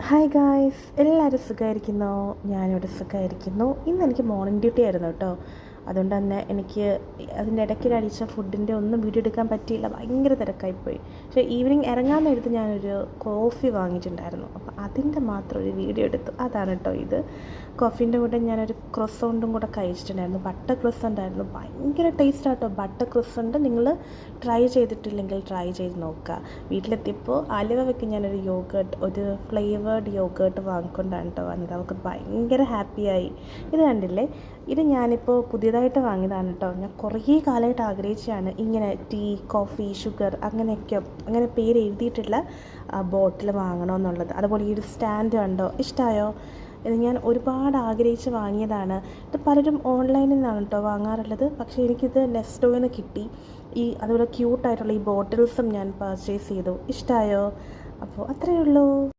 Hi guys, എല്ലാവരും സുഖമായിരിക്കുന്നോ? ഞാനിവിടെ സുഖമായിരിക്കുന്നു. ഇന്ന് എനിക്ക് മോർണിംഗ് ഡ്യൂട്ടി ആയിരുന്നു കേട്ടോ. അതുകൊണ്ട് തന്നെ എനിക്ക് അതിൻ്റെ ഇടയ്ക്ക് കഴിച്ച ഫുഡിൻ്റെ ഒന്നും വീഡിയോ എടുക്കാൻ പറ്റിയില്ല, ഭയങ്കര തിരക്കായിപ്പോയി. പക്ഷേ ഈവനിങ് ഇറങ്ങാൻ നേരത്ത് ഞാനൊരു കോഫി വാങ്ങിയിട്ടുണ്ടായിരുന്നു, അപ്പോൾ അതിൻ്റെ മാത്രം ഒരു വീഡിയോ എടുത്തു. അതാണ് കേട്ടോ ഇത്. കോഫീൻ്റെ കൂടെ ഞാനൊരു ക്രോസോണ്ടും കൂടെ കഴിച്ചിട്ടുണ്ടായിരുന്നു. ബട്ടർ ക്രോസൻ്റ് ആയിരുന്നു, ഭയങ്കര ടേസ്റ്റ് ആട്ടോ ബട്ടർ ക്രോസൻ്റ്. നിങ്ങൾ ട്രൈ ചെയ്തിട്ടില്ലെങ്കിൽ ട്രൈ ചെയ്ത് നോക്കുക. വീട്ടിലെത്തിയപ്പോൾ ആലുവ വെക്ക് ഞാനൊരു ഒരു ഫ്ലേവേർഡ് യോഗേർട്ട് വാങ്ങിക്കൊണ്ടാണ് കേട്ടോ വന്നത്. അവൾക്ക് ഭയങ്കര ഹാപ്പിയായി. ഇത് കണ്ടില്ലേ, ഇത് ഞാനിപ്പോൾ പുതിയതായിട്ട് വാങ്ങിയതാണ് കേട്ടോ. ഞാൻ കുറേ കാലമായിട്ട് ആഗ്രഹിച്ചതാണ് ഇങ്ങനെ ടീ, കോഫി, ഷുഗർ അങ്ങനെ പേര് എഴുതിയിട്ടുള്ള ബോട്ടിൽ വാങ്ങണമെന്നുള്ളത്. അതുപോലെ ഈ ഒരു സ്റ്റാൻഡ് കണ്ടോ, ഇഷ്ടമായോ? ഇത് ഞാൻ ഒരുപാട് ആഗ്രഹിച്ച് വാങ്ങിയതാണ്. ഇത് പലരും ഓൺലൈനിൽ നിന്നാണ് കേട്ടോ വാങ്ങാറുള്ളത്, പക്ഷേ എനിക്കിത് നെസ്റ്റോയിൽ നിന്ന് കിട്ടി. അതുപോലെ ക്യൂട്ടായിട്ടുള്ള ഈ ബോട്ടിൽസും ഞാൻ പർച്ചേസ് ചെയ്തു. ഇഷ്ടമായോ? അപ്പോൾ അത്രയേ ഉള്ളൂ.